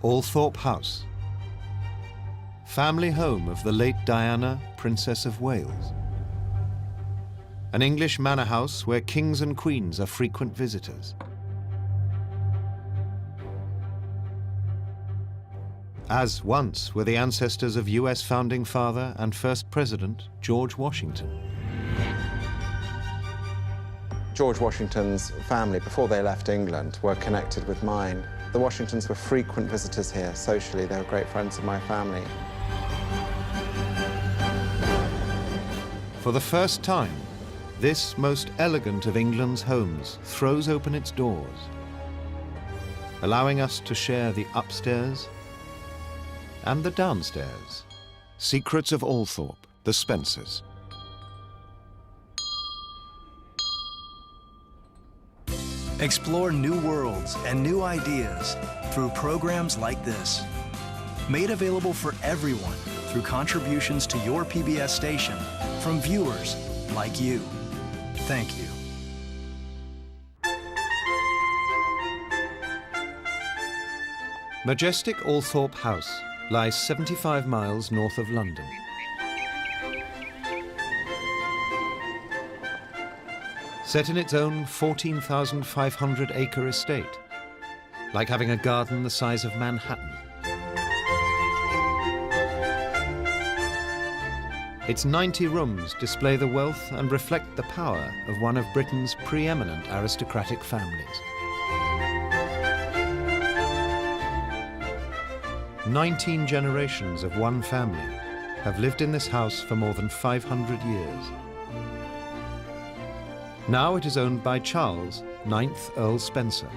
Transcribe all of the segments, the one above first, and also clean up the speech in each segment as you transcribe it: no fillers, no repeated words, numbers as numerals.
Althorp House, family home of the late Diana, Princess of Wales. An English manor house where kings and queens are frequent visitors. As once were the ancestors of US founding father and first president, George Washington. George Washington's family, before they left England, were connected with mine. The Washingtons were frequent visitors here socially. They were great friends of my family. For the first time, this most elegant of England's homes throws open its doors, allowing us to share the upstairs and the downstairs. Secrets of Althorp, the Spencers. Explore new worlds and new ideas through programs like this. Made available for everyone through contributions to your PBS station from viewers like you. Thank you. Majestic Althorp House lies 75 miles north of London. Set in its own 14,500-acre estate, like having a garden the size of Manhattan. Its 90 rooms display the wealth and reflect the power of one of Britain's preeminent aristocratic families. 19 generations of one family have lived in this house for more than 500 years. Now it is owned by Charles, 9th Earl Spencer.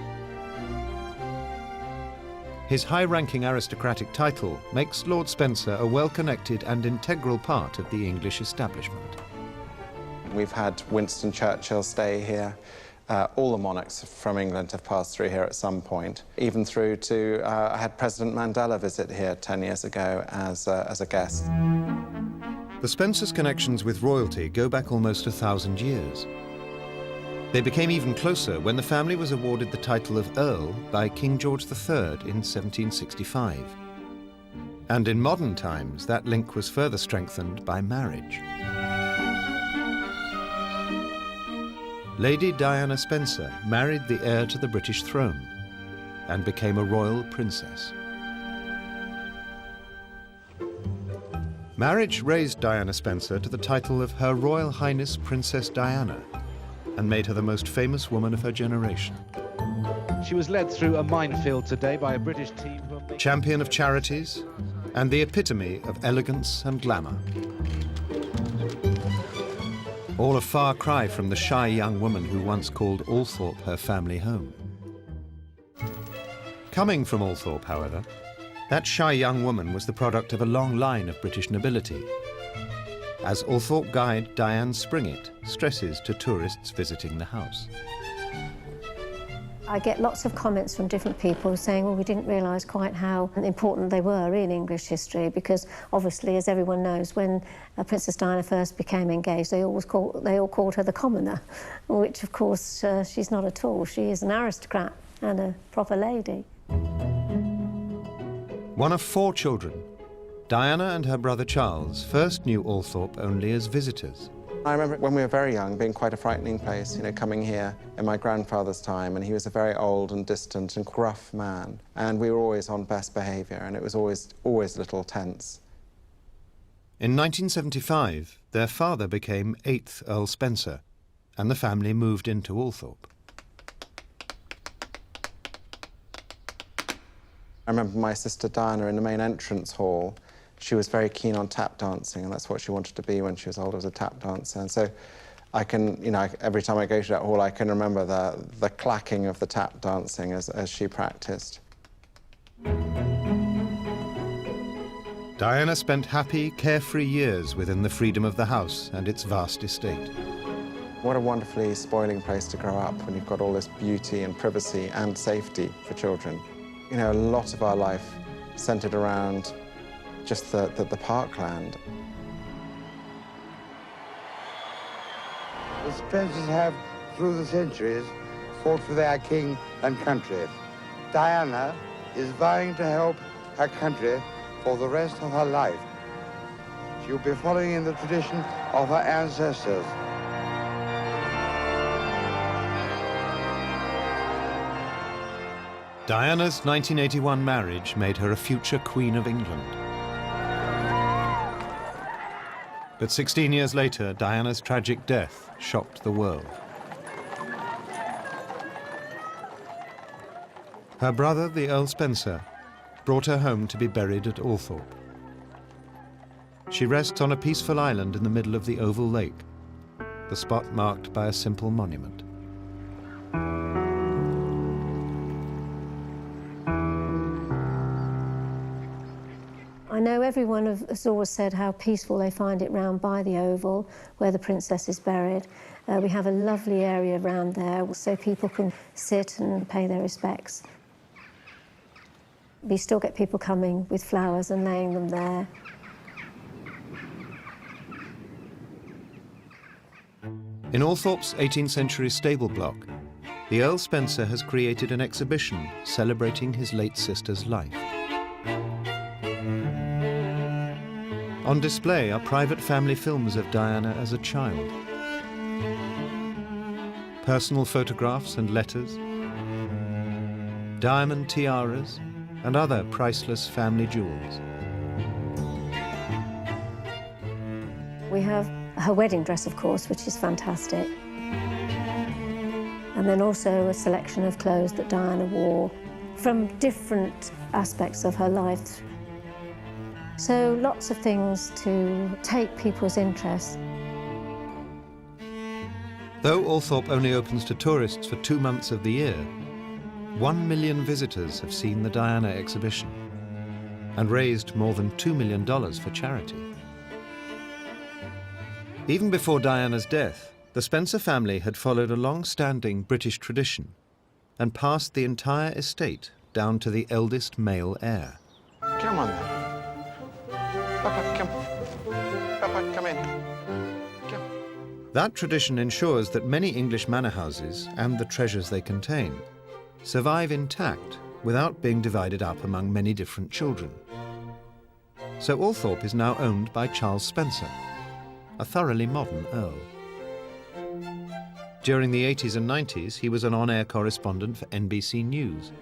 His high-ranking aristocratic title makes Lord Spencer a well-connected and integral part of the English establishment. We've had Winston Churchill stay here. All the monarchs from England have passed through here at some point, even through to, I had President Mandela visit here 10 years ago as a guest. The Spencers' connections with royalty go back almost 1,000 years. They became even closer when the family was awarded the title of Earl by King George III in 1765. And in modern times, that link was further strengthened by marriage. Lady Diana Spencer married the heir to the British throne and became a royal princess. Marriage raised Diana Spencer to the title of Her Royal Highness Princess Diana and made her the most famous woman of her generation. She was led through a minefield today by a British team who are Champion of charities and the epitome of elegance and glamour. All a far cry from the shy young woman who once called Althorp her family home. Coming from Althorp, however, that shy young woman was the product of a long line of British nobility, as Althorp guide Diane Springett stresses to tourists visiting the house. I get lots of comments from different people saying, well, we didn't realise quite how important they were in English history, because obviously, as everyone knows, when Princess Diana first became engaged, they all called her the commoner, which of course she's not at all. She is an aristocrat and a proper lady. One of 4 children, Diana and her brother Charles first knew Althorp only as visitors. I remember when we were very young being quite a frightening place, you know, coming here in my grandfather's time, and he was a very old and distant and gruff man, and we were always on best behaviour, and it was always a little tense. In 1975, their father became 8th Earl Spencer, and the family moved into Althorp. I remember my sister Diana in the main entrance hall. She was very keen on tap dancing, and that's what she wanted to be when she was older, was a tap dancer. And so I can, you know, every time I go to that hall, I can remember the clacking of the tap dancing as she practiced. Diana spent happy, carefree years within the freedom of the house and its vast estate. What a wonderfully spoiling place to grow up when you've got all this beauty and privacy and safety for children. You know, a lot of our life centred around just the parkland. The Spencers have, through the centuries, fought for their king and country. Diana is vying to help her country for the rest of her life. She will be following in the tradition of her ancestors. Diana's 1981 marriage made her a future Queen of England. But 16 years later, Diana's tragic death shocked the world. Her brother, the Earl Spencer, brought her home to be buried at Althorp. She rests on a peaceful island in the middle of the Oval Lake, the spot marked by a simple monument. I know everyone has always said how peaceful they find it round by the Oval, where the Princess is buried. We have a lovely area around there so people can sit and pay their respects. We still get people coming with flowers and laying them there. In Althorp's 18th century stable block, the Earl Spencer has created an exhibition celebrating his late sister's life. On display are private family films of Diana as a child, personal photographs and letters, diamond tiaras, and other priceless family jewels. We have her wedding dress, of course, which is fantastic. And then also a selection of clothes that Diana wore from different aspects of her life. So lots of things to take people's interest. Though Althorp only opens to tourists for 2 months of the year, 1 million visitors have seen the Diana exhibition and raised more than $2 million for charity. Even before Diana's death, the Spencer family had followed a long-standing British tradition and passed the entire estate down to the eldest male heir. Come on then. Papa, come. Papa, come in. Come. That tradition ensures that many English manor houses and the treasures they contain survive intact without being divided up among many different children. So Althorp is now owned by Charles Spencer, a thoroughly modern earl. During the 80s and 90s, he was an on-air correspondent for NBC News.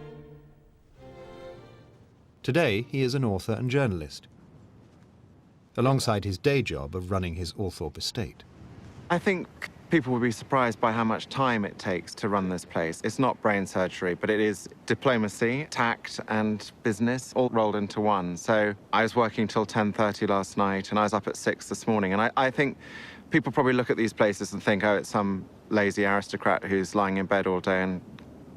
Today, he is an author and journalist, alongside his day job of running his Althorp estate. I think people will be surprised by how much time it takes to run this place. It's not brain surgery, but it is diplomacy, tact, and business all rolled into one. So I was working till 10:30 last night, and I was up at 6 this morning. And I think people probably look at these places and think, oh, it's some lazy aristocrat who's lying in bed all day and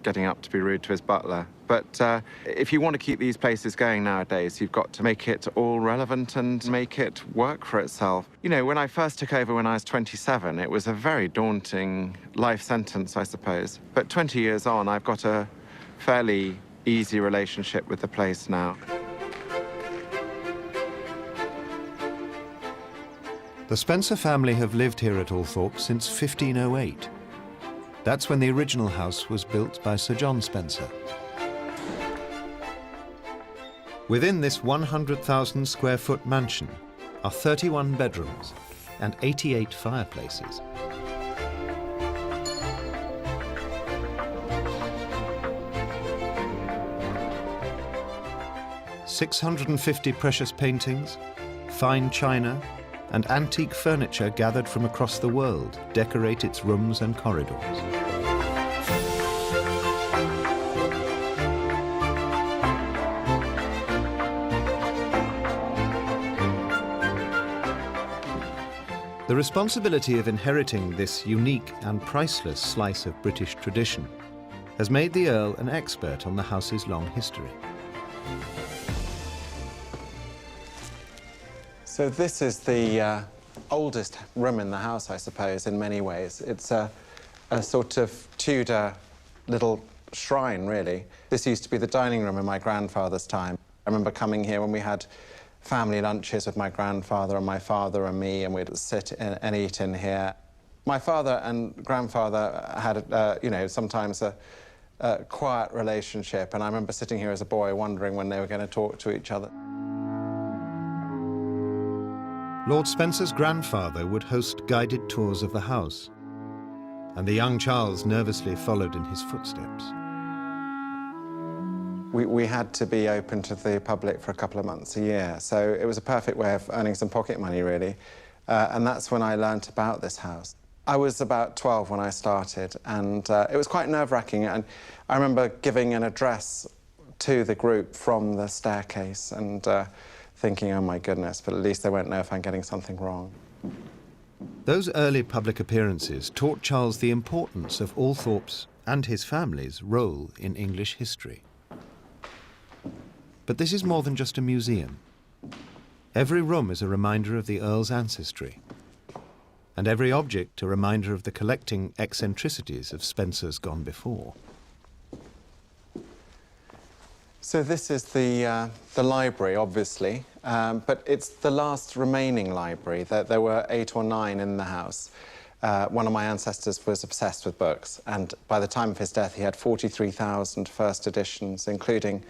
getting up to be rude to his butler. But if you want to keep these places going nowadays, you've got to make it all relevant and make it work for itself. You know, when I first took over when I was 27, it was a very daunting life sentence, I suppose. But 20 years on, I've got a fairly easy relationship with the place now. The Spencer family have lived here at Althorp since 1508. That's when the original house was built by Sir John Spencer. Within this 100,000 square foot mansion are 31 bedrooms and 88 fireplaces. "650 precious paintings, fine china, and antique furniture gathered from across the world decorate its rooms and corridors. The responsibility of inheriting this unique and priceless slice of British tradition has made the Earl an expert on the house's long history. So this is the oldest room in the house, I suppose, in many ways. It's a sort of Tudor little shrine, really. This used to be the dining room in my grandfather's time. I remember coming here when we had family lunches with my grandfather and my father and me, and we'd sit and eat in here. My father and grandfather had, you know, sometimes quiet relationship, and I remember sitting here as a boy wondering when they were going to talk to each other. Lord Spencer's grandfather would host guided tours of the house, and the young Charles nervously followed in his footsteps. We had to be open to the public for a couple of months a year, so it was a perfect way of earning some pocket money, really. And that's when I learnt about this house. I was about 12 when I started, and it was quite nerve-wracking. And I remember giving an address to the group from the staircase and thinking, oh my goodness, but at least they won't know if I'm getting something wrong. Those early public appearances taught Charles the importance of Althorp's and his family's role in English history. But this is more than just a museum. Every room is a reminder of the Earl's ancestry, and every object a reminder of the collecting eccentricities of Spencer's gone before. So this is the library, obviously, but it's the last remaining library. There were 8 or 9 in the house. One of my ancestors was obsessed with books, and by the time of his death, he had 43,000 first editions, including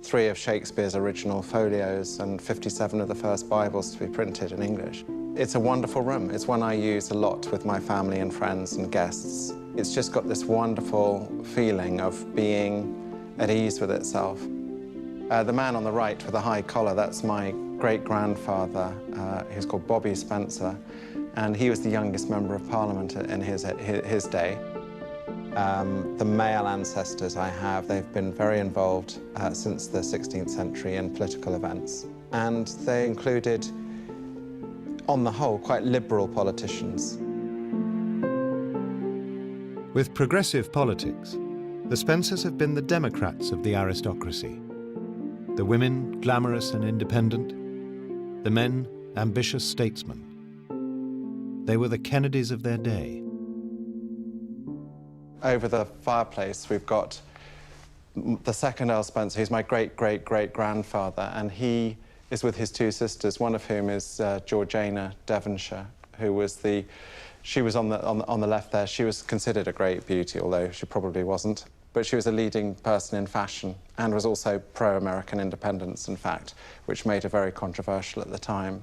3 of Shakespeare's original folios and 57 of the first Bibles to be printed in English. It's a wonderful room. It's one I use a lot with my family and friends and guests. It's just got this wonderful feeling of being at ease with itself. The man on the right with the high collar, that's my great-grandfather, who's called Bobby Spencer, and he was the youngest member of Parliament in his day. The male ancestors I have, they've been very involved since the 16th century in political events. And they included, on the whole, quite liberal politicians. With progressive politics, the Spencers have been the Democrats of the aristocracy. The women, glamorous and independent. The men, ambitious statesmen. They were the Kennedys of their day. Over the fireplace, we've got the second Earl Spencer, who's my great-great-great-grandfather, and he is with his 2 sisters, one of whom is Georgiana Devonshire, who was she was on the left there. She was considered a great beauty, although she probably wasn't. But she was a leading person in fashion and was also pro-American independence, in fact, which made her very controversial at the time.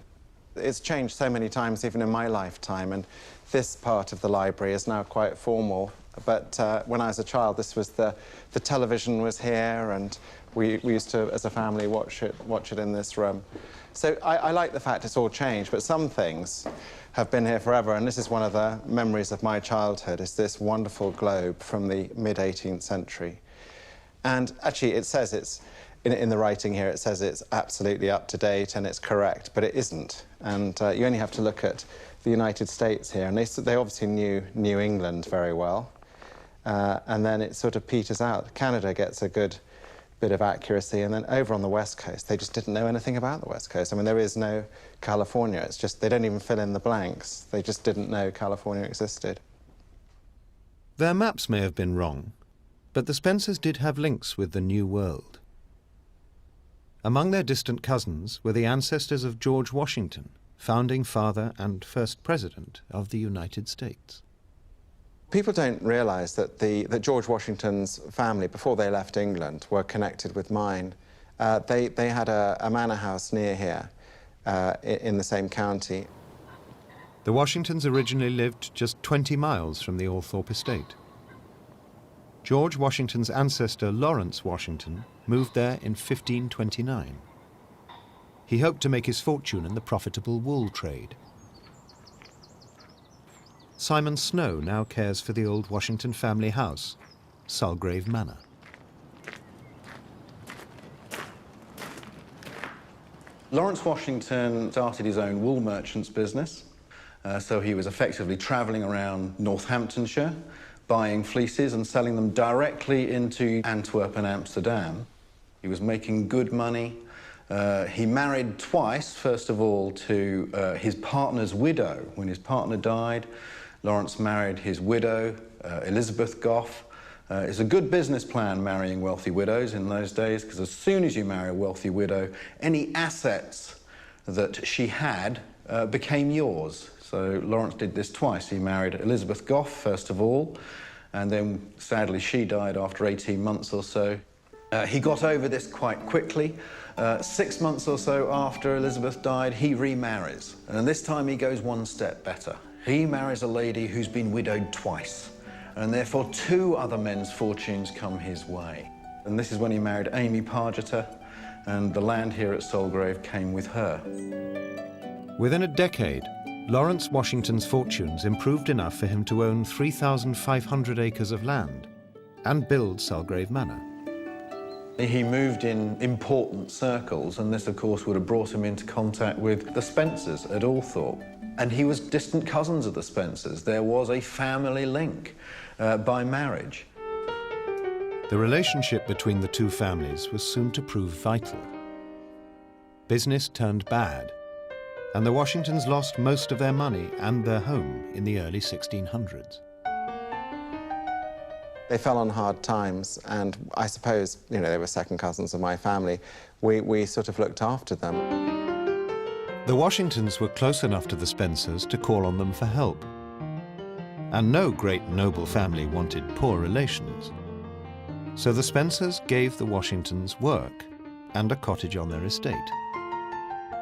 It's changed so many times, even in my lifetime, and this part of the library is now quite formal. But when I was a child, this was the television was here, and we used to, as a family, watch it in this room. So I like the fact it's all changed, but some things have been here forever, and this is one of the memories of my childhood, is this wonderful globe from the mid-18th century. And actually, it says it's, in the writing here, it says it's absolutely up to date and it's correct, but it isn't. And you only have to look at the United States here, and they obviously knew New England very well. And then it sort of peters out. Canada gets a good bit of accuracy, and then over on the West Coast, they just didn't know anything about the West Coast. I mean, there is no California. It's just, they don't even fill in the blanks. They just didn't know California existed. Their maps may have been wrong, but the Spencers did have links with the New World. Among their distant cousins were the ancestors of George Washington, founding father and first president of the United States. People don't realise that that George Washington's family, before they left England, were connected with mine. They had a manor house near here, in the same county. The Washingtons originally lived just 20 miles from the Althorp estate. George Washington's ancestor, Lawrence Washington, moved there in 1529. He hoped to make his fortune in the profitable wool trade. Simon Snow now cares for the old Washington family house, Sulgrave Manor. Lawrence Washington started his own wool merchant's business, so he was effectively travelling around Northamptonshire, buying fleeces and selling them directly into Antwerp and Amsterdam. He was making good money. He married twice, first of all, to his partner's widow. When his partner died, Lawrence married his widow, Elizabeth Goff. It's a good business plan, marrying wealthy widows in those days, because as soon as you marry a wealthy widow, any assets that she had became yours. So Lawrence did this twice. He married Elizabeth Goff, first of all, and then sadly she died after 18 months or so. He got over this quite quickly. 6 months or so after Elizabeth died, he remarries, and this time he goes one step better. He marries a lady who's been widowed twice, and therefore 2 other men's fortunes come his way. And this is when he married Amy Pargeter, and the land here at Solgrave came with her. Within a decade, Lawrence Washington's fortunes improved enough for him to own 3,500 acres of land and build Solgrave Manor. He moved in important circles, and this, of course, would have brought him into contact with the Spencers at Althorp. And he was distant cousins of the Spencers. There was a family link by marriage. The relationship between the 2 families was soon to prove vital. Business turned bad, and the Washingtons lost most of their money and their home in the early 1600s. They fell on hard times, and I suppose, you know, they were second cousins of my family. We sort of looked after them. The Washingtons were close enough to the Spencers to call on them for help. And no great noble family wanted poor relations. So the Spencers gave the Washingtons work and a cottage on their estate.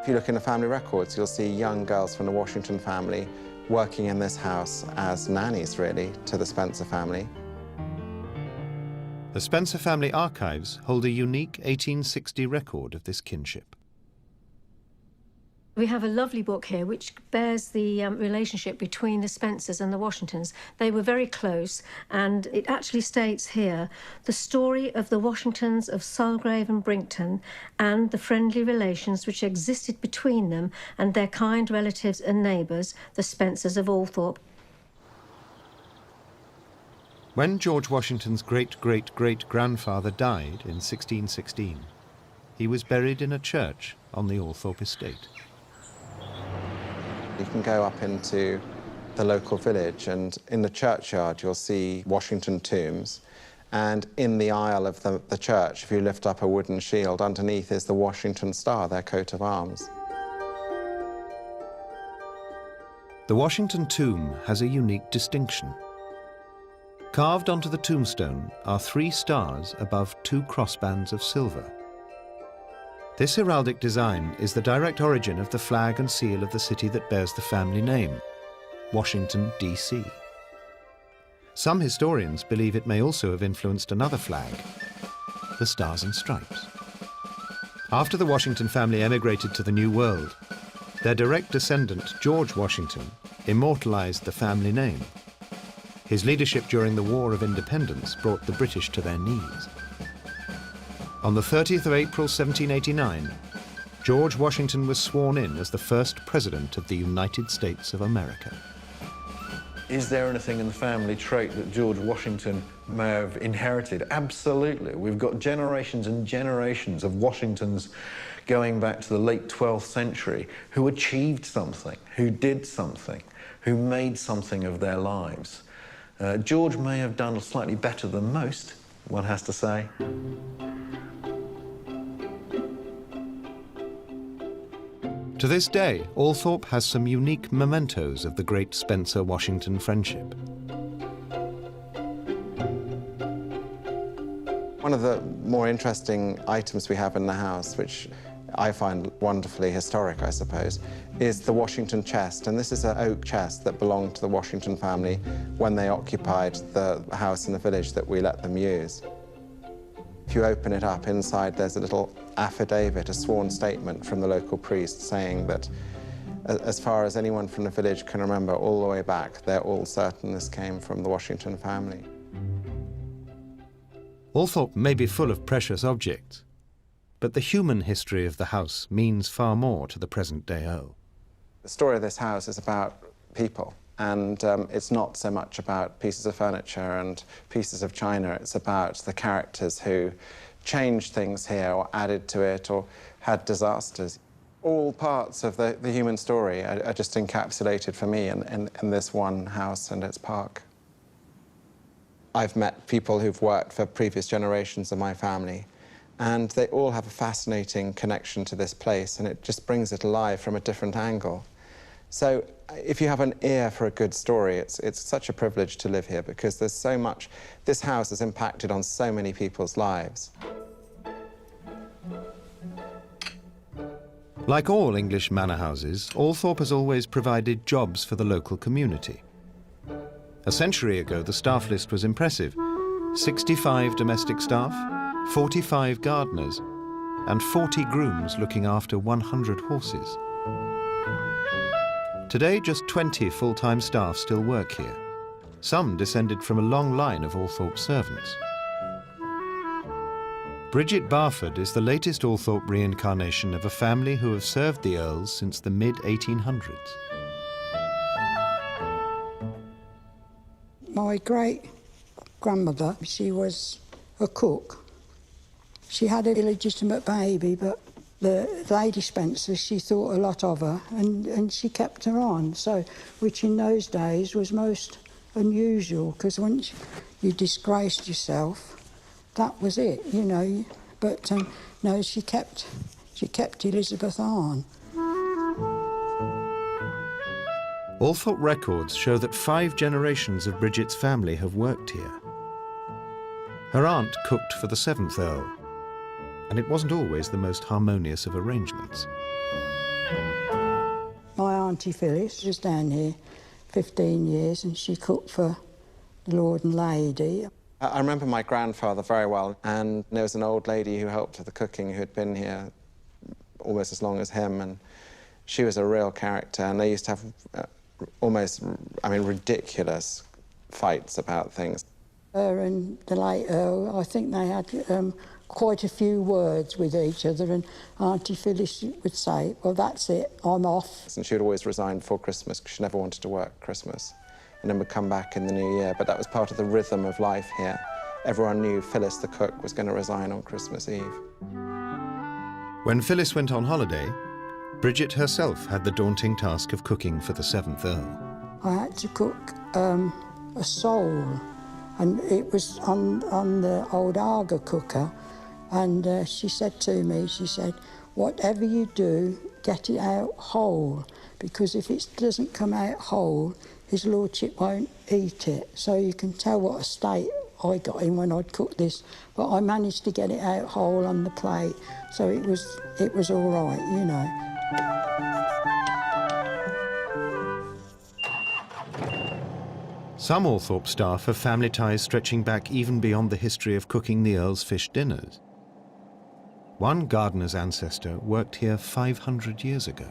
If you look in the family records, you'll see young girls from the Washington family working in this house as nannies, really, to the Spencer family. The Spencer family archives hold a unique 1860 record of this kinship. We have a lovely book here which bears the relationship between the Spencers and the Washingtons. They were very close, and it actually states here the story of the Washingtons of Solgrave and Brinkton and the friendly relations which existed between them and their kind relatives and neighbours, the Spencers of Althorp. When George Washington's great-great-great-grandfather died in 1616, he was buried in a church on the Althorp estate. You can go up into the local village, and in the churchyard you'll see Washington tombs, and in the aisle of the church, if you lift up a wooden shield, underneath is the Washington Star, their coat of arms. The Washington tomb has a unique distinction. Carved onto the tombstone are 3 stars above 2 crossbands of silver. This heraldic design is the direct origin of the flag and seal of the city that bears the family name, Washington, D.C. Some historians believe it may also have influenced another flag, the Stars and Stripes. After the Washington family emigrated to the New World, their direct descendant, George Washington, immortalized the family name. His leadership during the War of Independence brought the British to their knees. On the 30th of April 1789, George Washington was sworn in as the first President of the United States of America. Is there anything in the family trait that George Washington may have inherited? Absolutely. We've got generations and generations of Washingtons going back to the late 12th century who achieved something, who did something, who made something of their lives. George may have done slightly better than most, one has to say. To this day, Althorp has some unique mementos of the great Spencer-Washington friendship. One of the more interesting items we have in the house, which I find wonderfully historic, I suppose, is the Washington chest. And this is an oak chest that belonged to the Washington family when they occupied the house in the village that we let them use. If you open it up, inside there's a little affidavit, a sworn statement from the local priest saying that as far as anyone from the village can remember, all the way back, they're all certain this came from the Washington family. Althorp may be full of precious objects, but the human history of the house means far more to the present-day Earl. The story of this house is about people, and it's not so much about pieces of furniture and pieces of china. It's about the characters who changed things here or added to it or had disasters. All parts of the human story are just encapsulated for me in this one house and its park. I've met people who've worked for previous generations of my family, and they all have a fascinating connection to this place, and it just brings it alive from a different angle. So if you have an ear for a good story, it's such a privilege to live here because there's so much. This house has impacted on so many people's lives. Like all English manor houses, Althorp has always provided jobs for the local community. A century ago, the staff list was impressive. 65 domestic staff, 45 gardeners, and 40 grooms looking after 100 horses. Today, just 20 full-time staff still work here. Some descended from a long line of Althorp servants. Bridget Barford is the latest Althorp reincarnation of a family who have served the Earls since the mid-1800s. My great-grandmother, she was a cook. She had an illegitimate baby, but the lady Spencer, she thought a lot of her, and she kept her on, so, which in those days was most unusual, because once you disgraced yourself, that was it, you know. But no, she kept Elizabeth on. Althorp records show that 5 generations of Bridget's family have worked here. Her aunt cooked for the 7th Earl, and it wasn't always the most harmonious of arrangements. My Auntie Phyllis was down here 15 years, and she cooked for the Lord and Lady. I remember my grandfather very well, and there was an old lady who helped with the cooking who had been here almost as long as him, and she was a real character, and they used to have almost, ridiculous fights about things. Her and the late Earl, I think they had quite a few words with each other, and Auntie Phyllis would say, well, that's it, I'm off. And she would always resign before Christmas because she never wanted to work Christmas, and then would come back in the new year. But that was part of the rhythm of life here. Everyone knew Phyllis the cook was going to resign on Christmas Eve. When Phyllis went on holiday, Bridget herself had the daunting task of cooking for the 7th Earl. I had to cook a sole, and it was on the old Arga cooker, and she said to me, she said, whatever you do, get it out whole, because if it doesn't come out whole, his lordship won't eat it. So you can tell what a state I got in when I'd cooked this, but I managed to get it out whole on the plate, so it was all right, you know. Some Althorp staff have family ties stretching back even beyond the history of cooking the Earl's fish dinners. One gardener's ancestor worked here 500 years ago.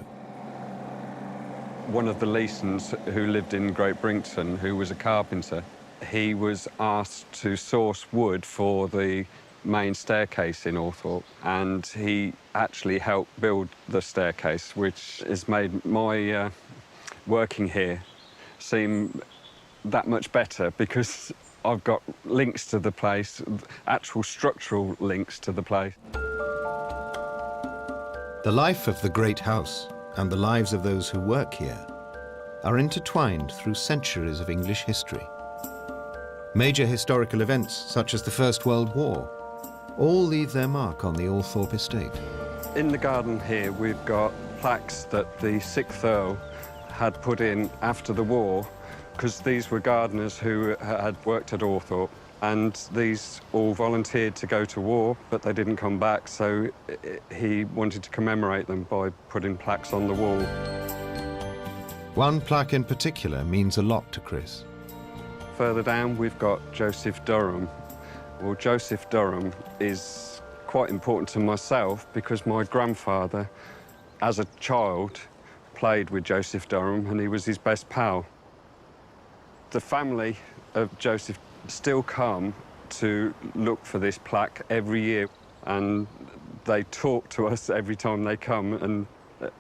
One of the Leesons who lived in Great Brinkton, who was a carpenter, he was asked to source wood for the main staircase in Althorp, and he actually helped build the staircase, which has made my working here seem that much better, because I've got links to the place, actual structural links to the place. The life of the great house and the lives of those who work here are intertwined through centuries of English history. Major historical events, such as the First World War, all leave their mark on the Althorp estate. In the garden here, we've got plaques that the 6th Earl had put in after the war, because these were gardeners who had worked at Althorp, and these all volunteered to go to war, but they didn't come back, so he wanted to commemorate them by putting plaques on the wall. One plaque in particular means a lot to Chris. Further down, we've got Joseph Durham. Well, Joseph Durham is quite important to myself because my grandfather, as a child, played with Joseph Durham, and he was his best pal. The family of Joseph still come to look for this plaque every year, and they talk to us every time they come, and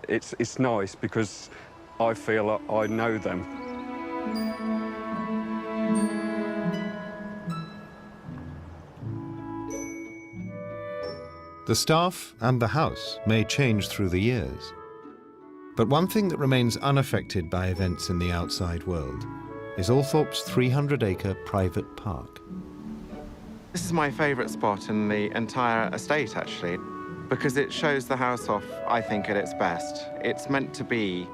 it's nice because I feel I know them. The staff and the house may change through the years, but one thing that remains unaffected by events in the outside world is Althorp's 300-acre private park. This is my favourite spot in the entire estate, actually, because it shows the house off, I think, at its best. It's meant to be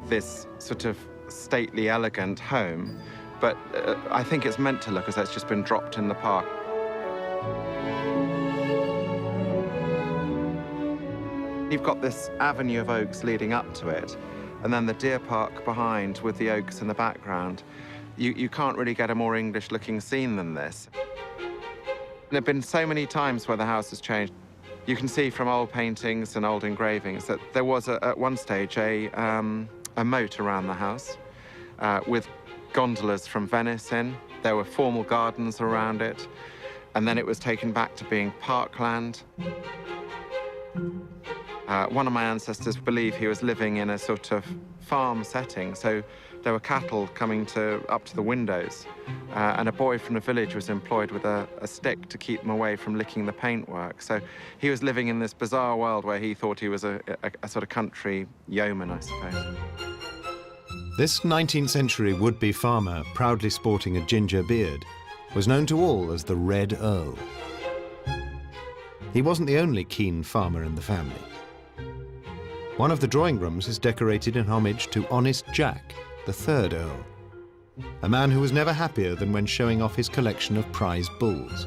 this sort of stately, elegant home, but I think it's meant to look as though it's just been dropped in the park. You've got this avenue of oaks leading up to it, and then the deer park behind with the oaks in the background. You can't really get a more English-looking scene than this. There have been so many times where the house has changed. You can see from old paintings and old engravings that there was, at one stage, a moat around the house with gondolas from Venice in. There were formal gardens around it, and then it was taken back to being parkland. One of my ancestors believed he was living in a sort of farm setting, so there were cattle coming up to the windows, and a boy from the village was employed with a stick to keep them away from licking the paintwork. So he was living in this bizarre world where he thought he was a sort of country yeoman, I suppose. This 19th century would-be farmer, proudly sporting a ginger beard, was known to all as the Red Earl. He wasn't the only keen farmer in the family. One of the drawing rooms is decorated in homage to Honest Jack, the third Earl, a man who was never happier than when showing off his collection of prize bulls.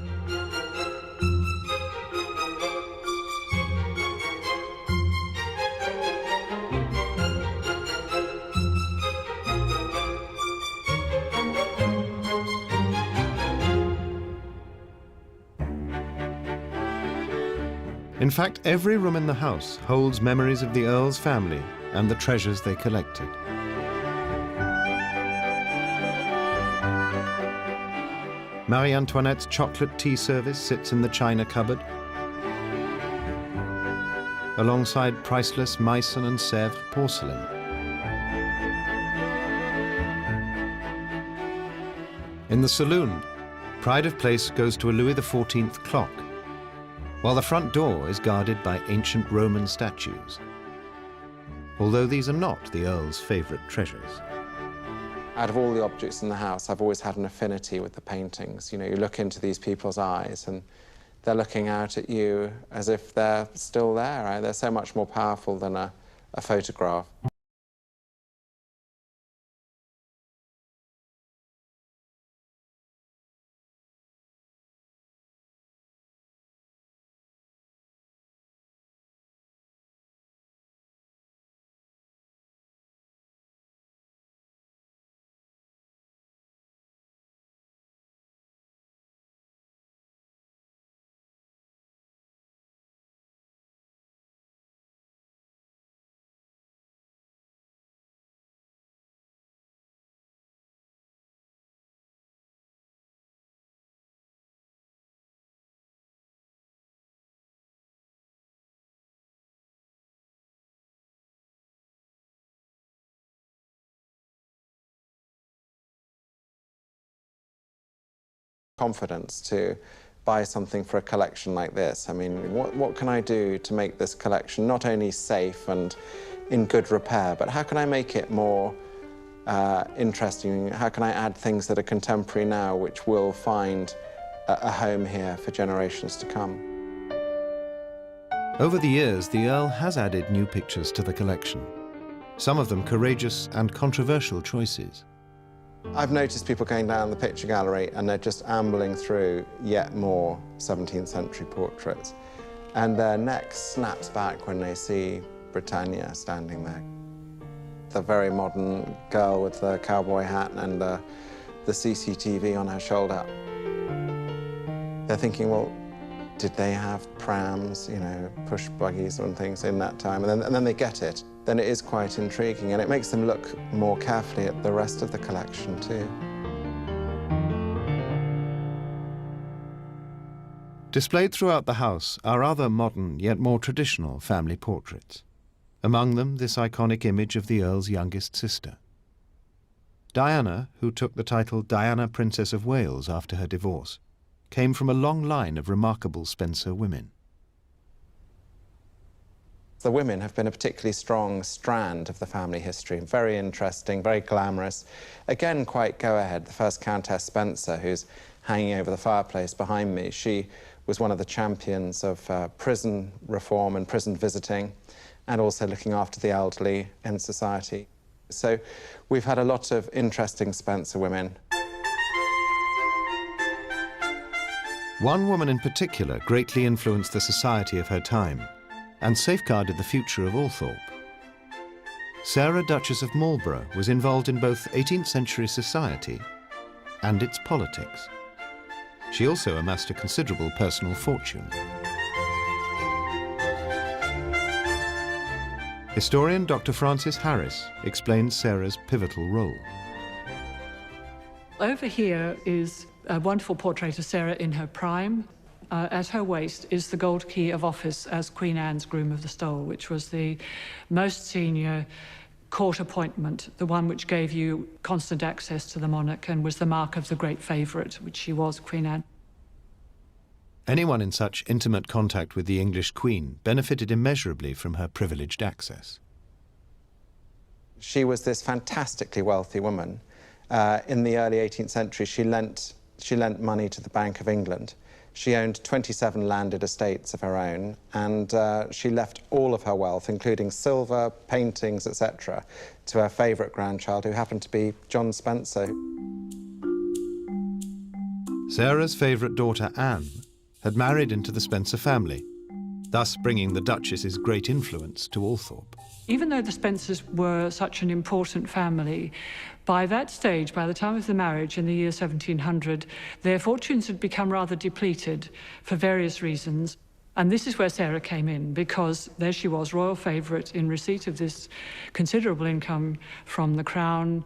In fact, every room in the house holds memories of the Earl's family and the treasures they collected. Marie Antoinette's chocolate tea service sits in the china cupboard, alongside priceless Meissen and Sèvres porcelain. In the saloon, pride of place goes to a Louis XIV clock, while the front door is guarded by ancient Roman statues, although these are not the Earl's favourite treasures. Out of all the objects in the house, I've always had an affinity with the paintings. You know, you look into these people's eyes and they're looking out at you as if they're still there, right? They're so much more powerful than a photograph. Confidence to buy something for a collection like this. I mean, what can I do to make this collection not only safe and in good repair, but how can I make it more interesting? How can I add things that are contemporary now which will find a home here for generations to come? Over the years, the Earl has added new pictures to the collection, some of them courageous and controversial choices. I've noticed people going down the picture gallery and they're just ambling through yet more 17th century portraits. And their neck snaps back when they see Britannia standing there. The very modern girl with the cowboy hat and the CCTV on her shoulder. They're thinking, well, did they have prams, you know, push buggies and things in that time? And then they get it. Then it is quite intriguing, and it makes them look more carefully at the rest of the collection, too. Displayed throughout the house are other modern, yet more traditional family portraits. Among them, this iconic image of the Earl's youngest sister. Diana, who took the title Diana, Princess of Wales after her divorce, came from a long line of remarkable Spencer women. The women have been a particularly strong strand of the family history, very interesting, very glamorous. Again, quite go-ahead. The first Countess Spencer, who's hanging over the fireplace behind me, she was one of the champions of prison reform and prison visiting, and also looking after the elderly in society. So we've had a lot of interesting Spencer women. One woman in particular greatly influenced the society of her time and safeguarded the future of Althorp. Sarah, Duchess of Marlborough, was involved in both 18th century society and its politics. She also amassed a considerable personal fortune. Historian Dr. Francis Harris explains Sarah's pivotal role. Over here is a wonderful portrait of Sarah in her prime. At her waist is the gold key of office as Queen Anne's Groom of the Stole, which was the most senior court appointment, the one which gave you constant access to the monarch and was the mark of the great favourite, which she was, Queen Anne. Anyone in such intimate contact with the English Queen benefited immeasurably from her privileged access. She was this fantastically wealthy woman. In the early 18th century, she lent money to the Bank of England. She owned 27 landed estates of her own, and she left all of her wealth, including silver, paintings, etc., to her favourite grandchild, who happened to be John Spencer. Sarah's favourite daughter, Anne, had married into the Spencer family, thus bringing the Duchess's great influence to Althorp. Even though the Spencers were such an important family, by that stage, by the time of the marriage in the year 1700, their fortunes had become rather depleted for various reasons. And this is where Sarah came in, because there she was, royal favourite, in receipt of this considerable income from the crown,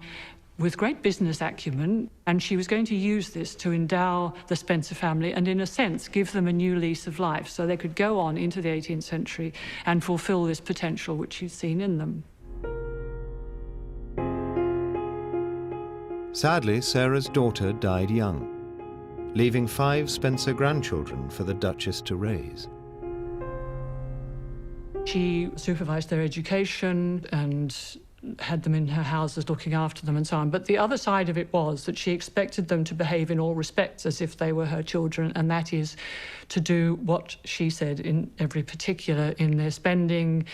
with great business acumen, and she was going to use this to endow the Spencer family and, in a sense, give them a new lease of life so they could go on into the 18th century and fulfil this potential which you've seen in them. Sadly, Sarah's daughter died young, leaving 5 Spencer grandchildren for the Duchess to raise. She supervised their education and had them in her houses looking after them and so on. But the other side of it was that she expected them to behave in all respects as if they were her children, and that is to do what she said in every particular, in their spending,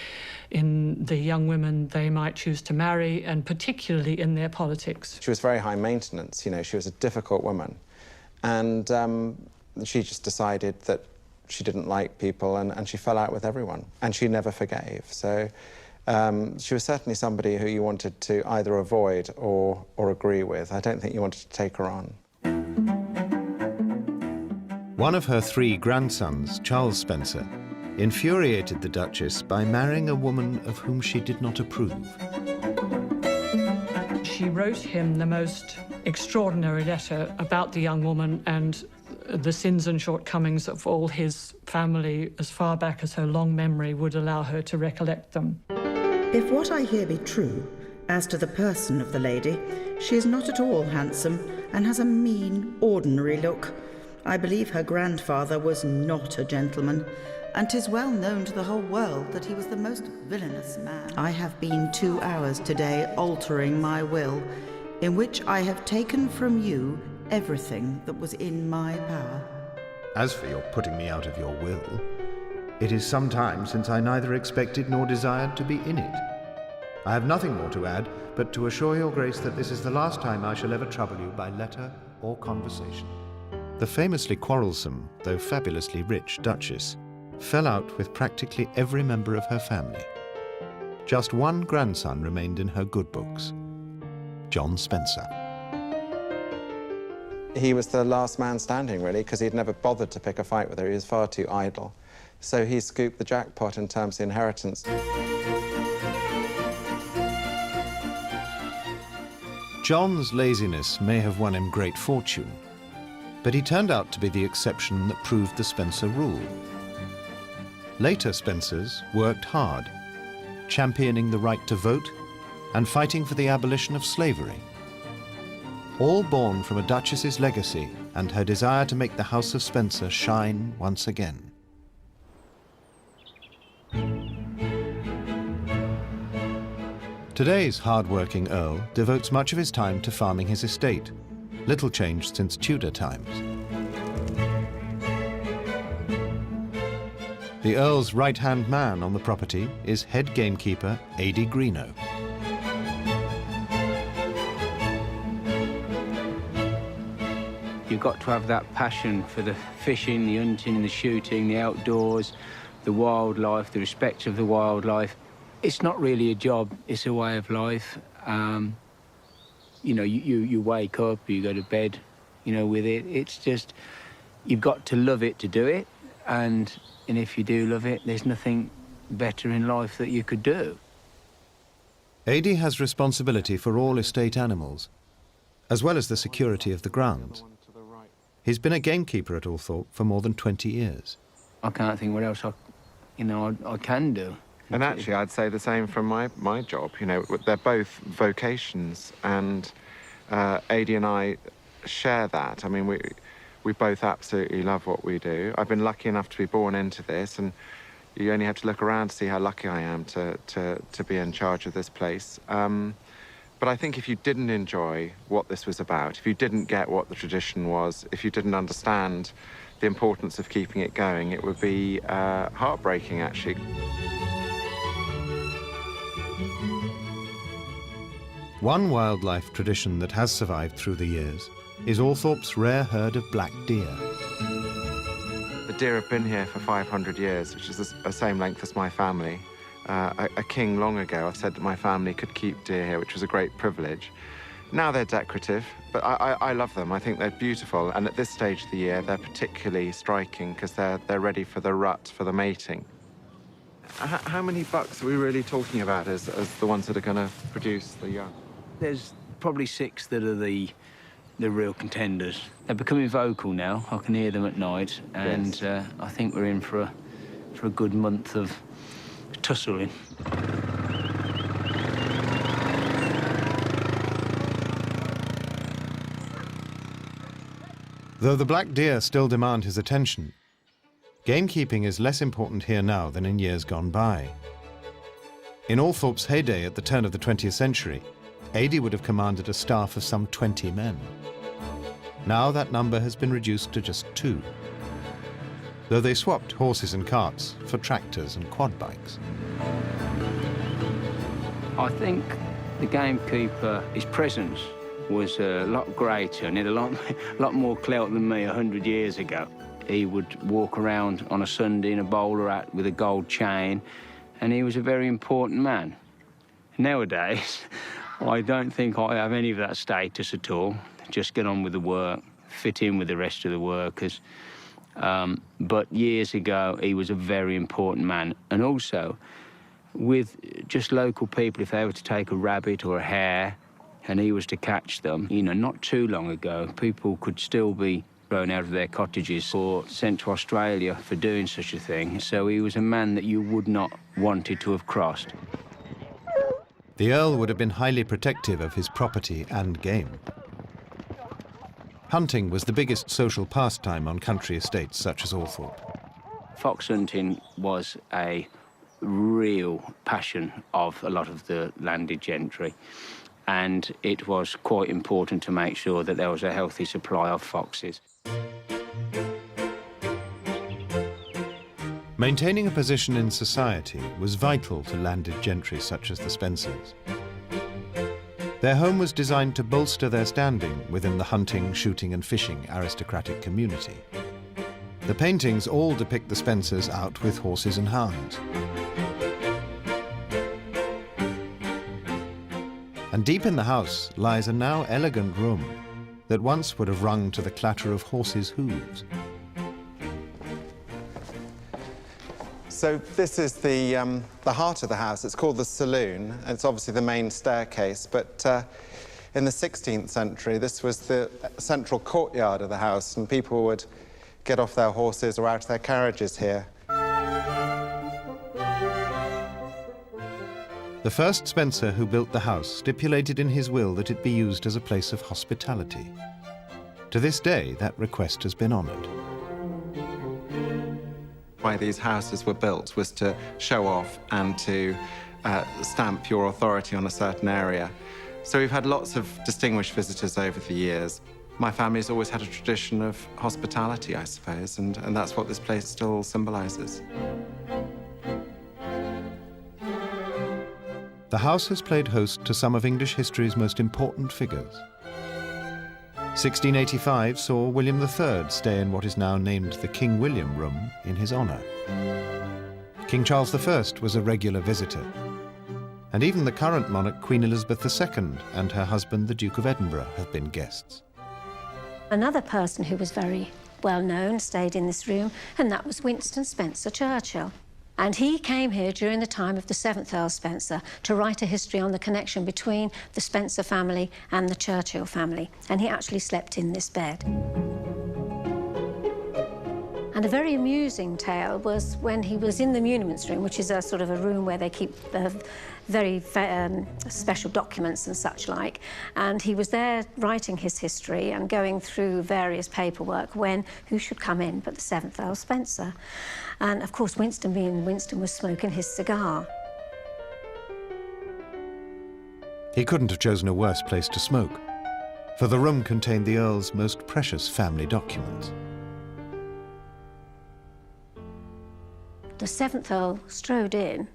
in the young women they might choose to marry, and particularly in their politics. She was very high maintenance, you know, she was a difficult woman. And she just decided that she didn't like people, and she fell out with everyone, and she never forgave. So she was certainly somebody who you wanted to either avoid or agree with. I don't think you wanted to take her on. One of her 3 grandsons, Charles Spencer, infuriated the Duchess by marrying a woman of whom she did not approve. She wrote him the most extraordinary letter about the young woman and the sins and shortcomings of all his family as far back as her long memory would allow her to recollect them. If what I hear be true, as to the person of the lady, she is not at all handsome and has a mean, ordinary look. I believe her grandfather was not a gentleman, and 'tis well known to the whole world that he was the most villainous man. I have been 2 hours today altering my will, in which I have taken from you everything that was in my power. As for your putting me out of your will, it is some time since I neither expected nor desired to be in it. I have nothing more to add, but to assure your grace that this is the last time I shall ever trouble you by letter or conversation. The famously quarrelsome, though fabulously rich, Duchess fell out with practically every member of her family. Just one grandson remained in her good books, John Spencer. He was the last man standing, really, because he'd never bothered to pick a fight with her. He was far too idle. So he scooped the jackpot in terms of inheritance. John's laziness may have won him great fortune, but he turned out to be the exception that proved the Spencer rule. Later Spencers worked hard, championing the right to vote and fighting for the abolition of slavery. All born from a Duchess's legacy and her desire to make the House of Spencer shine once again. Today's hard-working Earl devotes much of his time to farming his estate, little changed since Tudor times. The Earl's right-hand man on the property is head gamekeeper A.D. Greenough. You've got to have that passion for the fishing, the hunting, the shooting, the outdoors, the wildlife, the respect of the wildlife. It's not really a job, it's a way of life. You know, you wake up, you go to bed, you know, with it. It's just, you've got to love it to do it. And if you do love it, there's nothing better in life that you could do. Ady has responsibility for all estate animals, as well as the security of the grounds. He's been a gamekeeper at Althorp for more than 20 years. I can't think what else I can do. And actually, I'd say the same from my job. You know, they're both vocations, and Ady and I share that. I mean, we both absolutely love what we do. I've been lucky enough to be born into this, and you only have to look around to see how lucky I am to be in charge of this place. But I think if you didn't enjoy what this was about, if you didn't get what the tradition was, if you didn't understand the importance of keeping it going, it would be heartbreaking, actually. One wildlife tradition that has survived through the years is Althorp's rare herd of black deer. The deer have been here for 500 years, which is the same length as my family. A king long ago said that my family could keep deer here, which was a great privilege. Now they're decorative, but I love them. I think they're beautiful, and at this stage of the year, they're particularly striking because they're ready for the rut, for the mating. How many bucks are we really talking about as the ones that are going to produce the young? There's probably 6 that are the real contenders. They're becoming vocal now. I can hear them at night, and yes. I think we're in for a good month of tussling. Though the black deer still demand his attention, gamekeeping is less important here now than in years gone by. In Althorp's heyday at the turn of the 20th century, Ady would have commanded a staff of some 20 men. Now that number has been reduced to just 2, though they swapped horses and carts for tractors and quad bikes. I think the gamekeeper, his presence was a lot greater and had a lot more clout than me 100 years ago. He would walk around on a Sunday in a bowler hat with a gold chain, and he was a very important man. Nowadays, I don't think I have any of that status at all. Just get on with the work, fit in with the rest of the workers. But years ago, he was a very important man. And also, with just local people, if they were to take a rabbit or a hare, and he was to catch them, you know, not too long ago, people could still be thrown out of their cottages or sent to Australia for doing such a thing. So he was a man that you would not wanted to have crossed. The Earl would have been highly protective of his property and game. Hunting was the biggest social pastime on country estates such as Althorp. Fox hunting was a real passion of a lot of the landed gentry, and it was quite important to make sure that there was a healthy supply of foxes. Maintaining a position in society was vital to landed gentry such as the Spencers. Their home was designed to bolster their standing within the hunting, shooting and fishing aristocratic community. The paintings all depict the Spencers out with horses and hounds. And deep in the house lies a now elegant room that once would have rung to the clatter of horses' hooves. So this is the heart of the house. It's called the saloon. It's obviously the main staircase, but in the 16th century, this was the central courtyard of the house, and people would get off their horses or out of their carriages here. The first Spencer who built the house stipulated in his will that it be used as a place of hospitality. To this day, that request has been honoured. Why these houses were built was to show off and to stamp your authority on a certain area. So we've had lots of distinguished visitors over the years. My family's always had a tradition of hospitality, I suppose, and that's what this place still symbolises. The house has played host to some of English history's most important figures. 1685 saw William III stay in what is now named the King William Room in his honour. King Charles I was a regular visitor. And even the current monarch, Queen Elizabeth II, and her husband, the Duke of Edinburgh, have been guests. Another person who was very well known stayed in this room, and that was Winston Spencer Churchill. And he came here during the time of the 7th Earl Spencer to write a history on the connection between the Spencer family and the Churchill family. And he actually slept in this bed. And a very amusing tale was when he was in the muniments room, which is a sort of a room where they keep very special documents and such like. And he was there writing his history and going through various paperwork when who should come in but the 7th Earl Spencer. And of course, Winston, being Winston, was smoking his cigar. He couldn't have chosen a worse place to smoke, for the room contained the Earl's most precious family documents. The 7th Earl strode in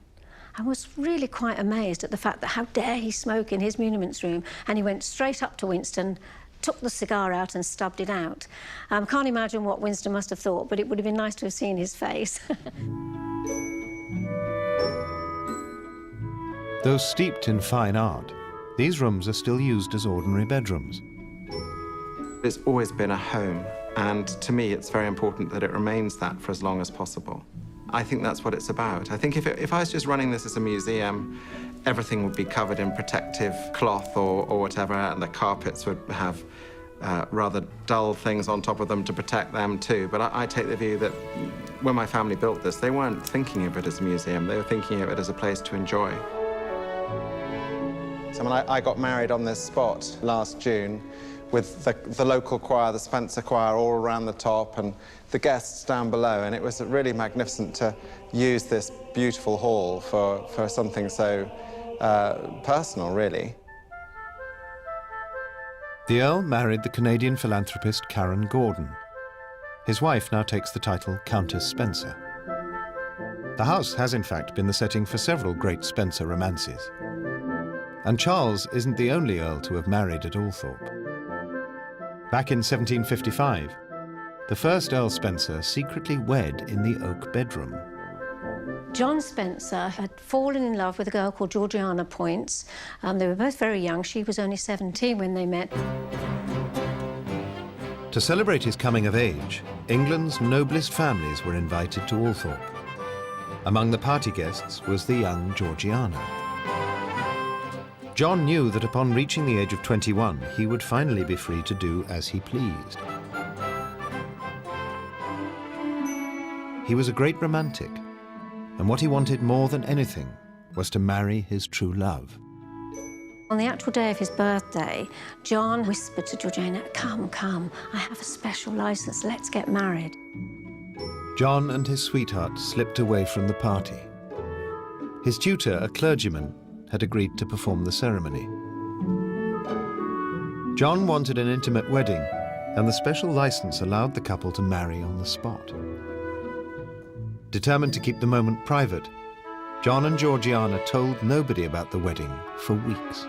and was really quite amazed at the fact that how dare he smoke in his muniments room, and he went straight up to Winston, took the cigar out and stubbed it out. Can't imagine what Winston must have thought, but it would have been nice to have seen his face. Though steeped in fine art, these rooms are still used as ordinary bedrooms. It's always been a home, and to me it's very important that it remains that for as long as possible. I think that's what it's about. I think if I was just running this as a museum, everything would be covered in protective cloth or whatever, and the carpets would have rather dull things on top of them to protect them too. But I take the view that when my family built this, they weren't thinking of it as a museum, they were thinking of it as a place to enjoy. So I got married on this spot last June with the local choir, the Spencer Choir, all around the top, and the guests down below, and it was really magnificent to use this beautiful hall for something so personal, really. The Earl married the Canadian philanthropist Karen Gordon. His wife now takes the title Countess Spencer. The house has in fact been the setting for several great Spencer romances. And Charles isn't the only Earl to have married at Althorp. Back in 1755, the first Earl Spencer secretly wed in the oak bedroom. John Spencer had fallen in love with a girl called Georgiana Poyntz. They were both very young. She was only 17 when they met. To celebrate his coming of age, England's noblest families were invited to Althorp. Among the party guests was the young Georgiana. John knew that upon reaching the age of 21, he would finally be free to do as he pleased. He was a great romantic, and what he wanted more than anything was to marry his true love. On the actual day of his birthday, John whispered to Georgiana, "Come, come, I have a special license, let's get married." John and his sweetheart slipped away from the party. His tutor, a clergyman, had agreed to perform the ceremony. John wanted an intimate wedding, and the special license allowed the couple to marry on the spot. Determined to keep the moment private, John and Georgiana told nobody about the wedding for weeks.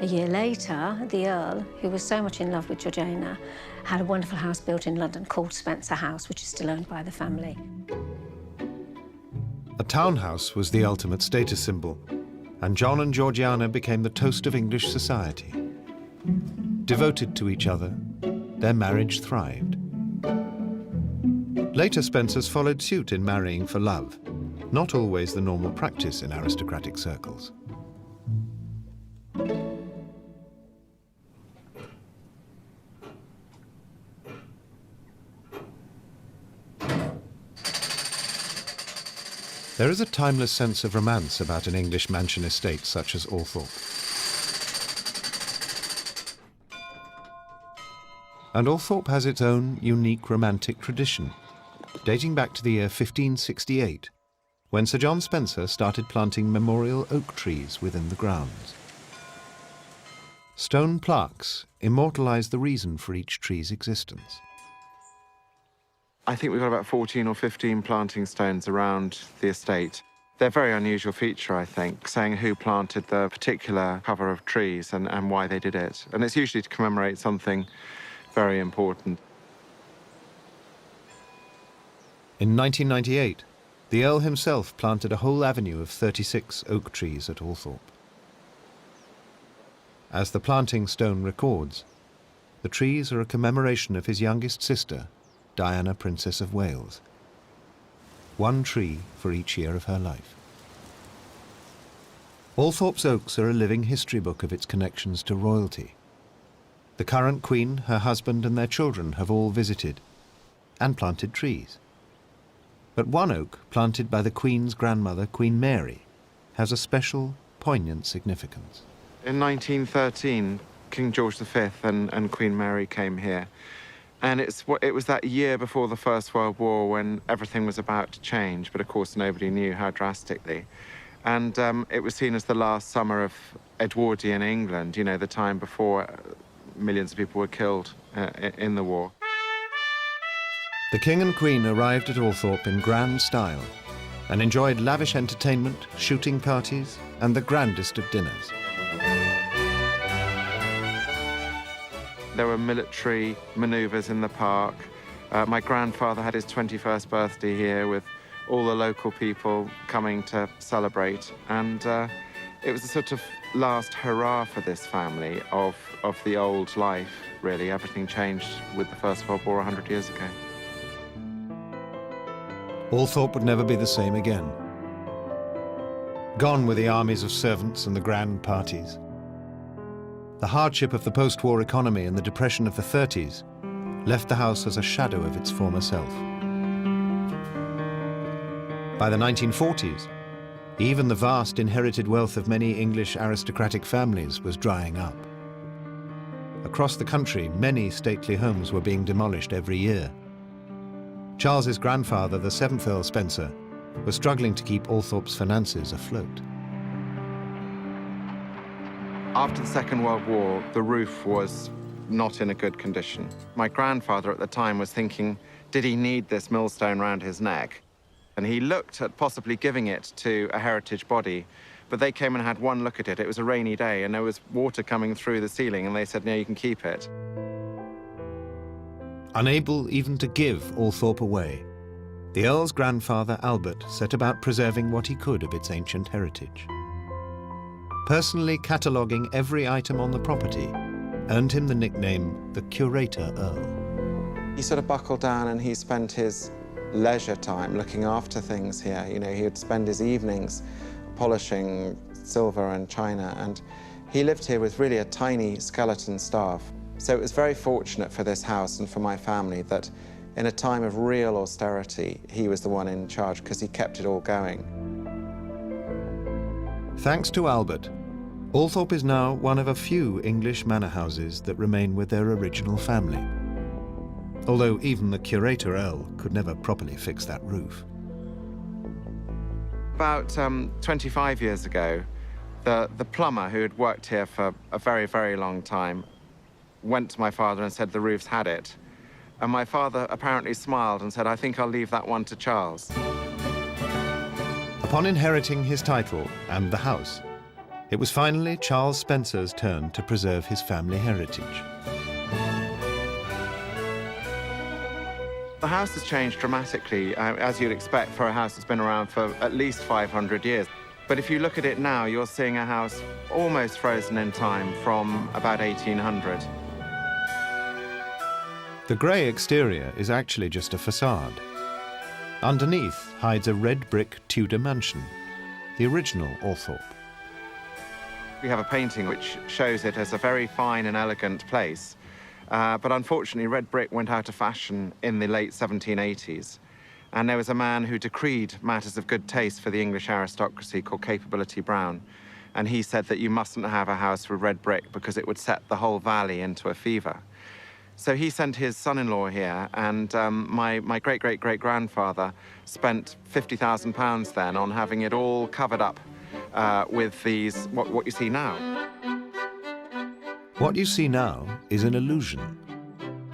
A year later, the Earl, who was so much in love with Georgiana, had a wonderful house built in London called Spencer House, which is still owned by the family. A townhouse was the ultimate status symbol, and John and Georgiana became the toast of English society. Devoted to each other, their marriage thrived. Later Spencers followed suit in marrying for love, not always the normal practice in aristocratic circles. There is a timeless sense of romance about an English mansion estate such as Althorp. And Althorp has its own unique romantic tradition, dating back to the year 1568, when Sir John Spencer started planting memorial oak trees within the grounds. Stone plaques immortalize the reason for each tree's existence. I think we've got about 14 or 15 planting stones around the estate. They're a very unusual feature, I think, saying who planted the particular cover of trees and why they did it. And it's usually to commemorate something very important. In 1998, the Earl himself planted a whole avenue of 36 oak trees at Althorp. As the planting stone records, the trees are a commemoration of his youngest sister, Diana, Princess of Wales. 1 tree for each year of her life. Althorp's oaks are a living history book of its connections to royalty. The current Queen, her husband and their children have all visited and planted trees. But one oak, planted by the Queen's grandmother, Queen Mary, has a special, poignant significance. In 1913, King George V and Queen Mary came here. And it was that year before the First World War when everything was about to change, but of course nobody knew how drastically. And it was seen as the last summer of Edwardian England, you know, the time before millions of people were killed in the war. The King and Queen arrived at Althorp in grand style and enjoyed lavish entertainment, shooting parties, and the grandest of dinners. There were military manoeuvres in the park. My grandfather had his 21st birthday here with all the local people coming to celebrate. And it was a sort of last hurrah for this family of the old life, really. Everything changed with the First World War 100 years ago. Althorp would never be the same again. Gone were the armies of servants and the grand parties. The hardship of the post-war economy and the depression of the 30s left the house as a shadow of its former self. By the 1940s, even the vast inherited wealth of many English aristocratic families was drying up. Across the country, many stately homes were being demolished every year. Charles's grandfather, the 7th Earl Spencer, was struggling to keep Althorp's finances afloat. After the Second World War, the roof was not in a good condition. My grandfather at the time was thinking, did he need this millstone round his neck? And he looked at possibly giving it to a heritage body, but they came and had one look at it. It was a rainy day and there was water coming through the ceiling and they said, no, you can keep it. Unable even to give Althorp away, the Earl's grandfather, Albert, set about preserving what he could of its ancient heritage. Personally cataloguing every item on the property earned him the nickname the Curator Earl. He sort of buckled down and he spent his leisure time looking after things here. You know, he would spend his evenings polishing silver and china, and he lived here with really a tiny skeleton staff. So it was very fortunate for this house and for my family that in a time of real austerity, he was the one in charge because he kept it all going. Thanks to Albert, Althorp is now one of a few English manor houses that remain with their original family. Although even the Curator Earl could never properly fix that roof. About 25 years ago, the plumber who had worked here for a very, very long time went to my father and said the roof's had it. And my father apparently smiled and said, I think I'll leave that one to Charles. Upon inheriting his title and the house, it was finally Charles Spencer's turn to preserve his family heritage. The house has changed dramatically, as you'd expect for a house that's been around for at least 500 years. But if you look at it now, you're seeing a house almost frozen in time from about 1800. The grey exterior is actually just a facade. Underneath hides a red brick Tudor mansion, the original Althorp. We have a painting which shows it as a very fine and elegant place. But unfortunately, red brick went out of fashion in the late 1780s. And there was a man who decreed matters of good taste for the English aristocracy called Capability Brown. And he said that you mustn't have a house with red brick because it would set the whole valley into a fever. So he sent his son-in-law here, and my great-great-great-grandfather spent £50,000 then on having it all covered up with these, what you see now. What you see now is an illusion.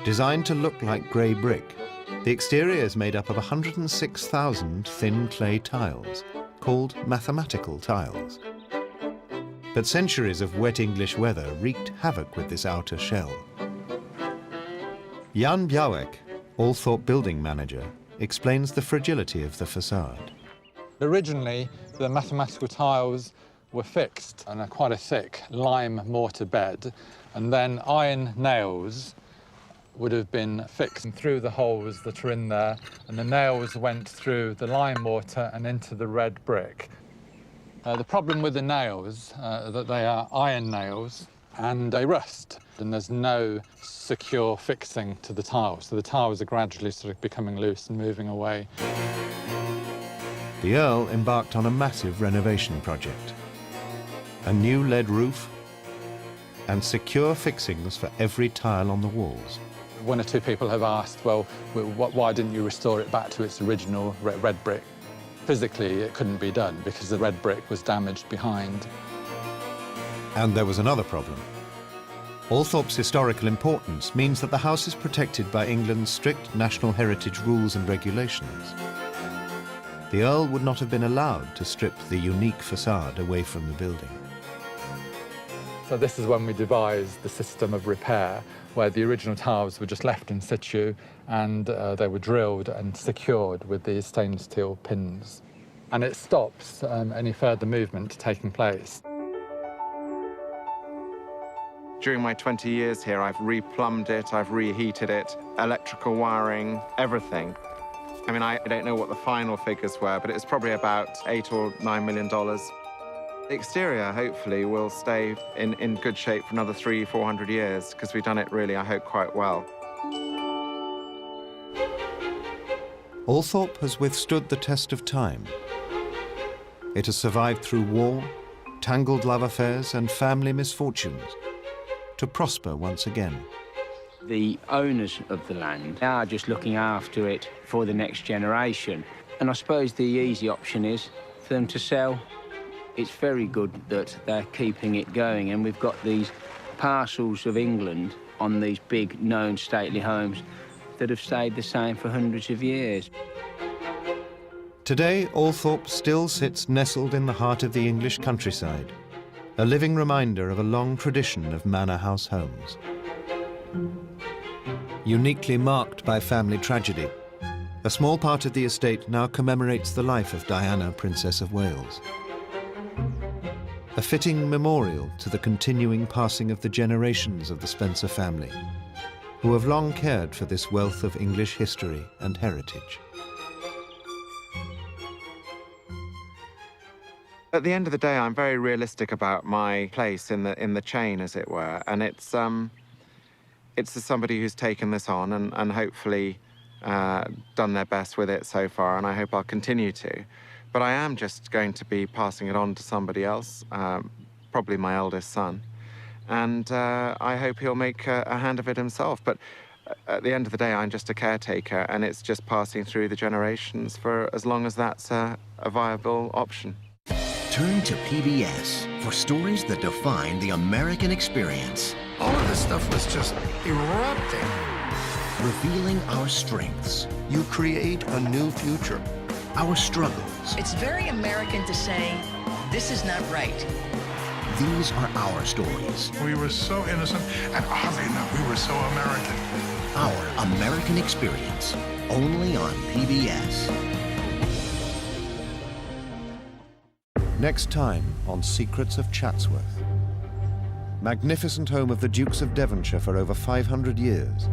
Designed to look like grey brick, the exterior is made up of 106,000 thin clay tiles, called mathematical tiles. But centuries of wet English weather wreaked havoc with this outer shell. Jan Bjauek, Althorp building manager, explains the fragility of the facade. Originally, the mathematical tiles were fixed on quite a thick lime mortar bed, and then iron nails would have been fixed through the holes that are in there, and the nails went through the lime mortar and into the red brick. The problem with the nails, that they are iron nails and they rust, and there's no secure fixing to the tiles, so the tiles are gradually sort of becoming loose and moving away. The Earl embarked on a massive renovation project. A new lead roof and secure fixings for every tile on the walls. One or two people have asked, well, why didn't you restore it back to its original red brick? Physically, it couldn't be done because the red brick was damaged behind. And there was another problem. Althorp's historical importance means that the house is protected by England's strict national heritage rules and regulations. The Earl would not have been allowed to strip the unique facade away from the building. So this is when we devised the system of repair, where the original tiles were just left in situ and they were drilled and secured with these stainless steel pins. And it stops any further movement taking place. During my 20 years here, I've replumbed it, I've reheated it, electrical wiring, everything. I mean, I don't know what the final figures were, but it's probably about $8 or $9 million. The exterior, hopefully, will stay in good shape for another 300-400 years, because we've done it really, I hope, quite well. Althorp has withstood the test of time. It has survived through war, tangled love affairs and family misfortunes, to prosper once again. The owners of the land are just looking after it for the next generation. And I suppose the easy option is for them to sell. It's very good that they're keeping it going, and we've got these parcels of England on these big known stately homes that have stayed the same for hundreds of years. Today, Althorp still sits nestled in the heart of the English countryside, a living reminder of a long tradition of manor house homes. Uniquely marked by family tragedy, a small part of the estate now commemorates the life of Diana, Princess of Wales. A fitting memorial to the continuing passing of the generations of the Spencer family, who have long cared for this wealth of English history and heritage. At the end of the day, I'm very realistic about my place in the chain, as it were, and it's as somebody who's taken this on and hopefully done their best with it so far, and I hope I'll continue to. But I am just going to be passing it on to somebody else, probably my eldest son, and I hope he'll make a hand of it himself. But at the end of the day, I'm just a caretaker, and it's just passing through the generations for as long as that's a viable option. Turn to PBS for stories that define the American experience. All of this stuff was just erupting. Revealing our strengths. You create a new future. Our struggles. It's very American to say, this is not right. These are our stories. We were so innocent, and oddly enough, we were so American. Our American experience, only on PBS. Next time on Secrets of Chatsworth. Magnificent home of the Dukes of Devonshire for over 500 years.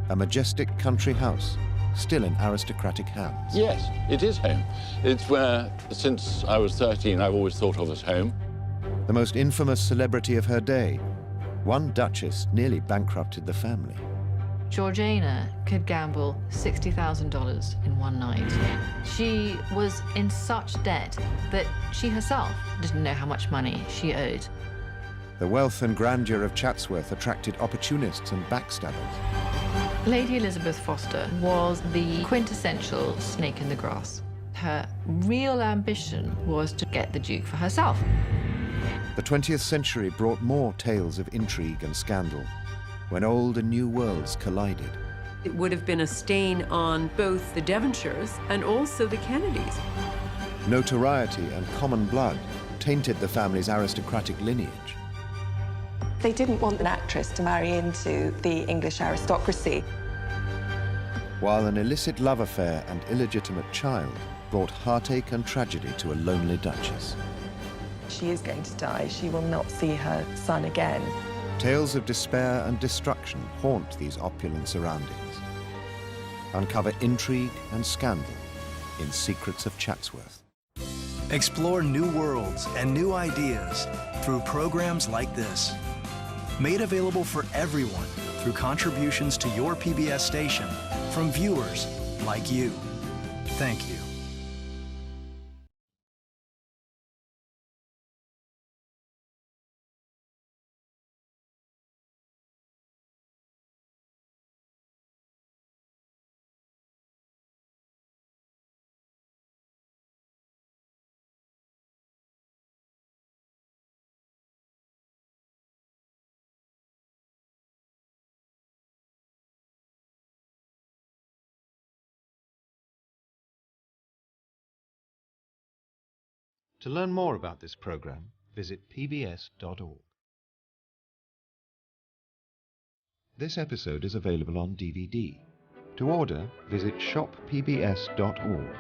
A majestic country house, still in aristocratic hands. Yes, it is home. It's where, since I was 13, I've always thought of as home. The most infamous celebrity of her day, one duchess nearly bankrupted the family. Georgiana could gamble $60,000 in one night. She was in such debt that she herself didn't know how much money she owed. The wealth and grandeur of Chatsworth attracted opportunists and backstabbers. Lady Elizabeth Foster was the quintessential snake in the grass. Her real ambition was to get the Duke for herself. The 20th century brought more tales of intrigue and scandal, when old and new worlds collided. It would have been a stain on both the Devonshires and also the Kennedys. Notoriety and common blood tainted the family's aristocratic lineage. They didn't want an actress to marry into the English aristocracy. While an illicit love affair and illegitimate child brought heartache and tragedy to a lonely duchess. She is going to die. She will not see her son again. Tales of despair and destruction haunt these opulent surroundings. Uncover intrigue and scandal in Secrets of Chatsworth. Explore new worlds and new ideas through programs like this. Made available for everyone through contributions to your PBS station from viewers like you. Thank you. To learn more about this program, visit pbs.org. This episode is available on DVD. To order, visit shoppbs.org.